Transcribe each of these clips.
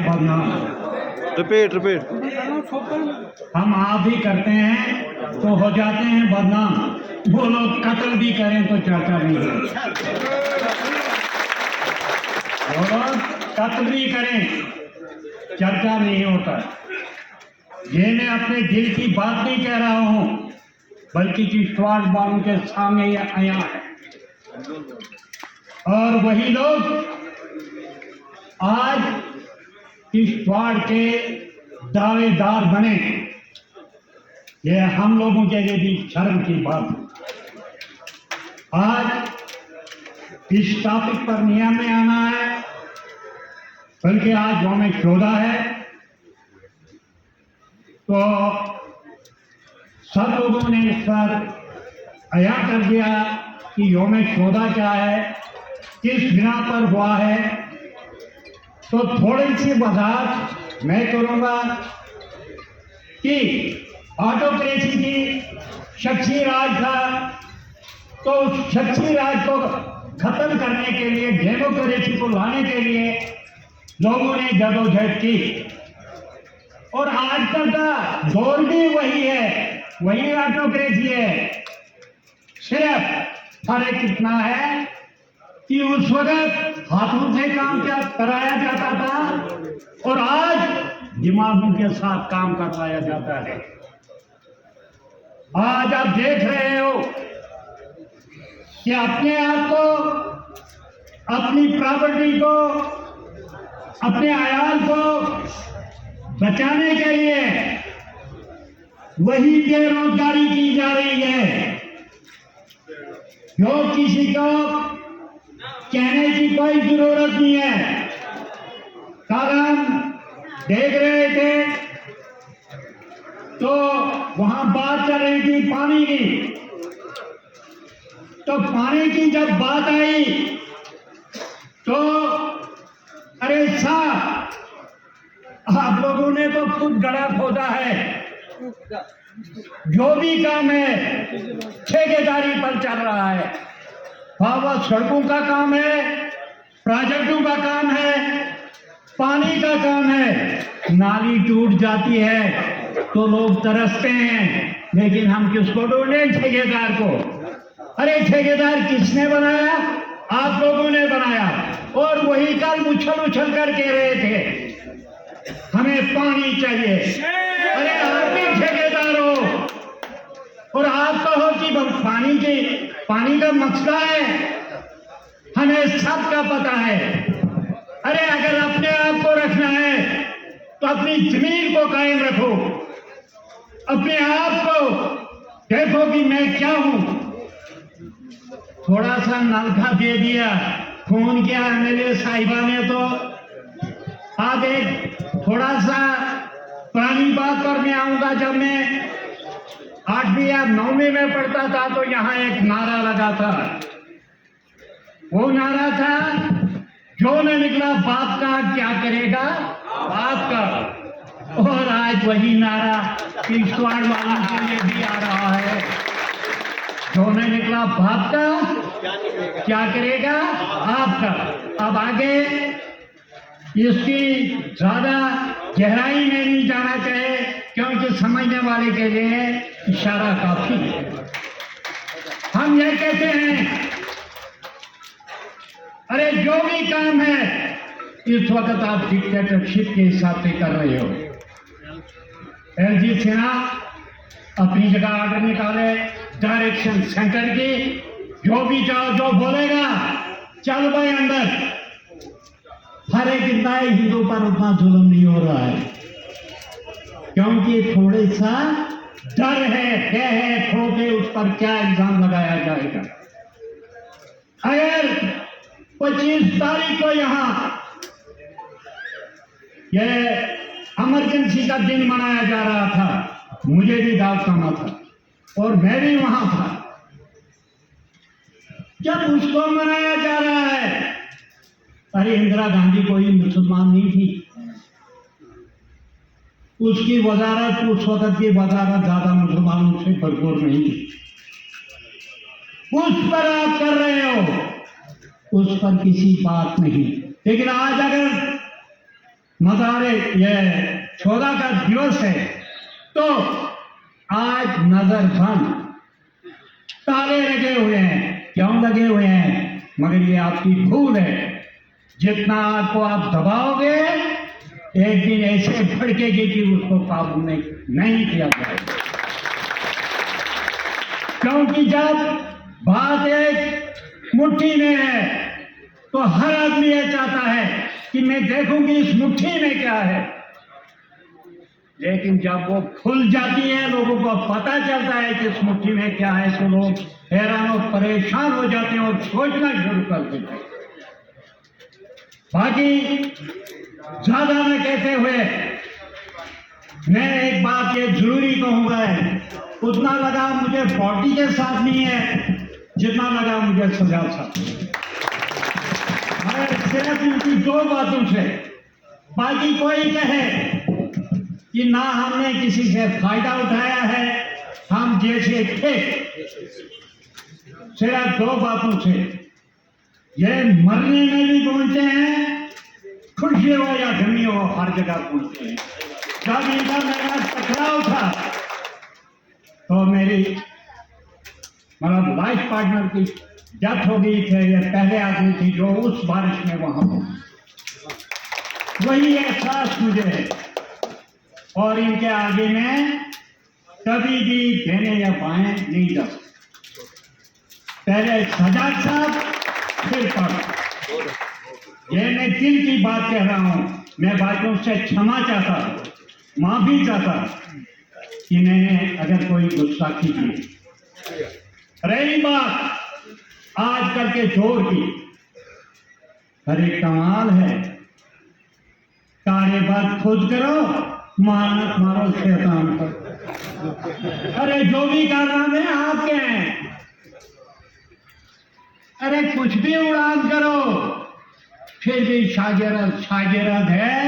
बदनाम। रिपीट। हम आप भी करते हैं तो हो जाते हैं बदनाम, वो लोग कत्ल भी करें तो चर्चा नहीं होती। वो लोग कत्ल भी करें चर्चा नहीं होता। ये मैं अपने दिल की बात नहीं कह रहा हूं, बल्कि किश्तवाड़ वालों के सामने ये आया है। और वही लोग आज किश्तवाड़ के दावेदार बने, ये हम लोगों के लिए भी शर्म की बात है। आज इस टॉपिक पर नियम में आना है, बल्कि आज यौम शोदा है, तो सब लोगों ने इस पर अया कर दिया कि यौम शोदा क्या है, किस बिना पर हुआ है। तो थोड़ी सी वजाहत मैं करूंगा कि ऑटोक्रेसी की शख्सी राज था, तो उस शख्सी राज को खत्म करने के लिए, डेमोक्रेसी को लाने के लिए लोगों ने जदोजहद की। और आजकल का दौर भी वही है, वही ऑटोक्रेसी है। सिर्फ फर्क इतना है कि उस वक्त हाथों से काम क्या कराया जाता था और आज दिमागों के साथ काम करवाया जाता है। आज आप देख रहे हो कि अपने आप को, अपनी प्रॉपर्टी को, अपने आयाल को बचाने के लिए वही बेरोजगारी की जा रही है, जो किसी को कहने की कोई जरूरत नहीं है। कल हम देख रहे थे तो वहां बात चल रही थी पानी की, तो पानी की जब बात आई तो अरे साहब, आप लोगों ने तो खुद गड़ा खोदा है। जो भी काम है ठेकेदारी पर चल रहा है, वह सड़कों का काम है, प्रोजेक्टों का काम है, पानी का काम है। नाली टूट जाती है तो लोग तरसते हैं, लेकिन हम किसको ढूंढे? ठेकेदार को। अरे ठेकेदार किसने बनाया? आप लोगों ने बनाया। और वही कल उछल कर कह रहे थे हमें पानी चाहिए। अरे आप भी ठेकेदार हो और आप कहो कि पानी का मसला है, हमें सबका पता है। अरे अगर अपने आप को रखना है तो अपनी जमीन को कायम रखो, अपने आप को देखो कि मैं क्या हूं। थोड़ा सा नलका दे दिया, फोन किया एमएलए साहिबा ने तो आगे थोड़ा सा पुरानी बात पर मैं आऊंगा। जब मैं 8वीं या 9वीं में पढ़ता था तो यहाँ एक नारा लगा था, वो नारा था, जो न निकला बाप का क्या करेगा बाप का। और आज वही नारा किश्तवाड़ वालों के लिए भी आ रहा है, जो न निकला बाप का क्या करेगा आपका। अब आगे इसकी ज्यादा गहराई में नहीं जाना चाहिए, क्योंकि समझने वाले के लिए इशारा काफी है। हम ये कहते हैं, अरे जो भी काम है इस वक्त आप डिक्टेटरशिप के हिसाब से कर रहे हो। एलजी सिन्हा अपनी जगह आर्डर निकाले, डायरेक्शन सेंटर की, जो भी चाहो जो बोलेगा चल भाई अंदर। हर एक इतना हिंदू पर उतना जुल्म नहीं हो रहा है, क्योंकि थोड़े सा डर है, क्या है खोके उस पर क्या इल्जाम लगाया जाएगा। अगर 25 तारीख को यहाँ यह इमरजेंसी का दिन मनाया जा रहा था, मुझे भी दावत खाना था और मैं भी वहां था। जब उसको मनाया जा रहा है, अरे इंदिरा गांधी कोई मुसलमान नहीं थी, उसकी वजारत, उस वक्त की वजारत ज्यादा मुसलमानों से भरपूर नहीं थी। उस पर आप कर रहे हो, उस पर किसी बात नहीं। लेकिन आज अगर मदारे ये 14 का दिवस है, तो आज नजर बंद, ताले लगे हुए हैं। क्यों लगे हुए हैं? मगर ये आपकी भूल है। जितना आपको आप दबाओगे, एक दिन ऐसे भड़केगी कि उसको काबू में नहीं किया जाएगा। क्योंकि जब बात एक मुट्ठी में है, तो हर आदमी ये चाहता है कि मैं देखूंगी इस मुट्ठी में क्या है। लेकिन जब वो खुल जाती है, लोगों को पता चलता है कि इस मुट्ठी में क्या है, तो लोग हैरान और परेशान हो जाते हैं और सोचना शुरू कर देते हैं। बाकी ज्यादा न कहते हुए मैं एक बात ये जरूरी कहूंगा है, उतना लगा मुझे 40 के साथ नहीं है जितना लगा मुझे सजाद साहब। मगर सिर्फ इनकी 2 बातों से, बाकी कोई कहे कि ना हमने किसी से फायदा उठाया है, हम जैसे थे, सिर्फ 2 बातों से ये मरने में भी पहुंचे हैं, खुशी हो या गमी हो हर जगह पहुंचे हैं। जब इनका मेरा टकराव था तो मेरी मतलब लाइफ पार्टनर की डेथ हो गई थी, ये पहले आदमी थी जो उस बारिश में वहां पहुंची। वही एहसास मुझे है और इनके आगे में कभी भी देने या बाएं नहीं जा सकते। पहले सजाद साहब, फिर पर ये मैं दिल की बात कह रहा हूं। मैं भाइयों से क्षमा चाहता हूं, माफी चाहता हूं कि मैंने अगर कोई गुस्ताखी की। रही बात आजकल के दौर की, अरे कमाल है, कार्यबाद खुद करो, मानत मारो शैतान पर। अरे जो भी कारनामे आपके हैं, अरे कुछ भी उड़ान करो, फिर भी शागिर्द शागिर्द है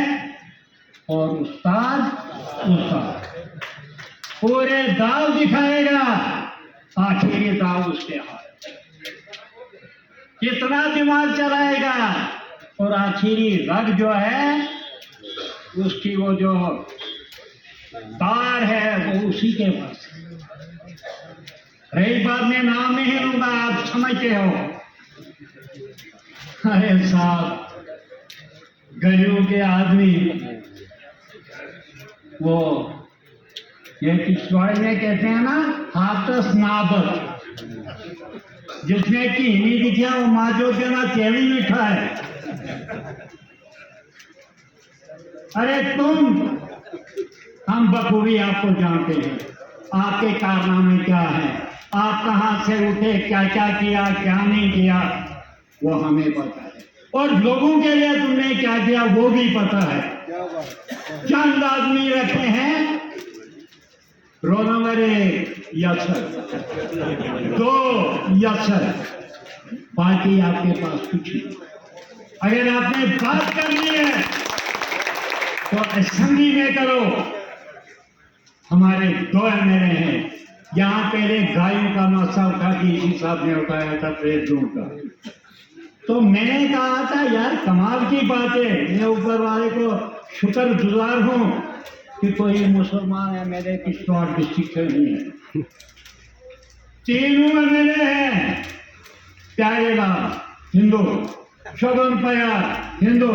और उस्ताद उस्ताद। पूरे दाव दिखाएगा, आखिरी दाव उसके हाथ। कितना दिमाग चलाएगा और आखिरी रग जो है उसकी वो जो तार है वो उसी के पास। रही बात में नाम नहीं लूंगा, आप समझते हो। अरे साहब, गलियों के आदमी वो ये किश्तवाड़ी में कहते हैं ना, हाथस नाबत, जिसने की नहीं दिखा वो माजो के ना केवी मीठा है। अरे हम बखूबी आपको जानते हैं, आपके कारनामे क्या हैं, आप कहां से उठे, क्या क्या किया, क्या नहीं किया, वो हमें पता है। और लोगों के लिए तुमने क्या किया वो भी पता है। चंद आदमी रखे हैं, रोल नंबर 1 यसर, 2 यसर, बाकी आपके पास कुछ नहीं। अगर आपने बात करनी है तो असेंबली में करो। हमारे 2 एमएलए हैं, यहाँ पहले गायों का मसला उठा के इसी साहब ने उठाया था, ट्रेड का। तो मैंने कहा था यार कमाल की बात है, मैं ऊपर वाले को शुक्रगुजार हूं कि कोई मुसलमान है मेरे किश्तवाड़ डिस्ट्रिक्ट से नहीं है। 3 एमएलए हैं, प्यारे लाल हिंदू, शोभन पयार हिंदू,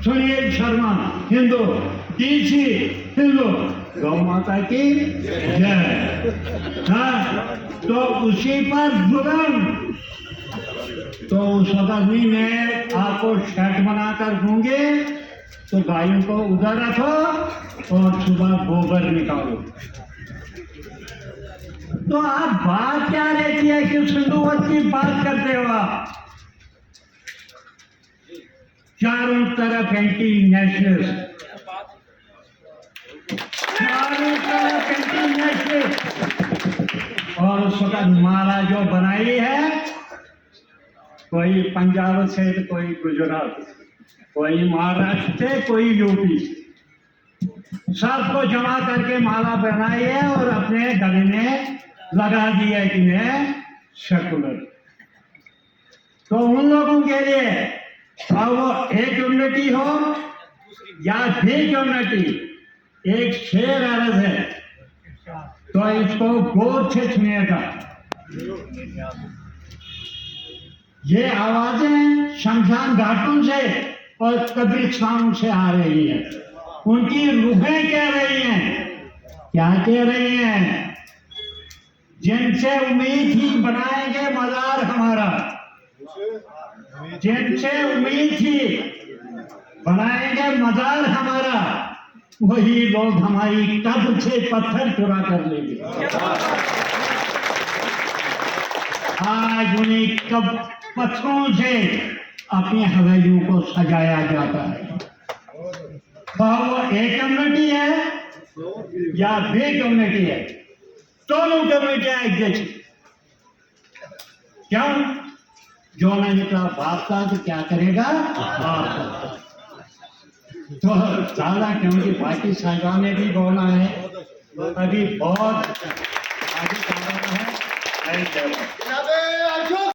सुनील शर्मा हिंदू, डीसी हिंदू, गौ माता की जय। हाँ, तो उसी पर जुर्म, तो उस वक्त भी मैं आपको शर्ट बनाकर दूंगे, तो गायों को उधर रखो और सुबह गोबर निकालो। तो आप बात क्या रहती है कि सिंधुवत की बात करते हो आप? चारों तरफ एंटी नेशनल, चारों तरफ एंटी नेशनल। और उस वक्त माला जो बनाई है, कोई पंजाब से, कोई गुजरात, कोई महाराष्ट्र से, कोई यूपी से, सबको जमा करके माला बनाई है और अपने गले में लगा दिया कि मैं सेकुलर। तो उन लोगों के लिए अब वो एक यूनिटी हो, या भी कम्युनिटी एक शेर अर्ज है तो इसको गौर से सुनिएगा। ये आवाजें शमशान घाटों से और कब्रिस्तानों से आ रही है। उनकी रूहें कह रही हैं, क्या कह रही हैं? जिनसे उम्मीद ही बनाएंगे मजार हमारा, जिनसे उम्मीद ही बनाएंगे मजार हमारा, वही लोग हमारी कब्र से पत्थर चुरा कर लेंगे। आज उन्हीं पत्थरों से अपनी हवेलियों को सजाया जाता है। तो वो एक कम्युनिटी है या बे कम्युनिटी है, दोनों कम्युनिटियां एक जैसी। क्यों? जो ना निकला बाप का तो क्या करेगा बाप। तो ज्यादा क्योंकि बाकी साहिबा ने भी बोला है, अभी बहुत आगे चल रहा है।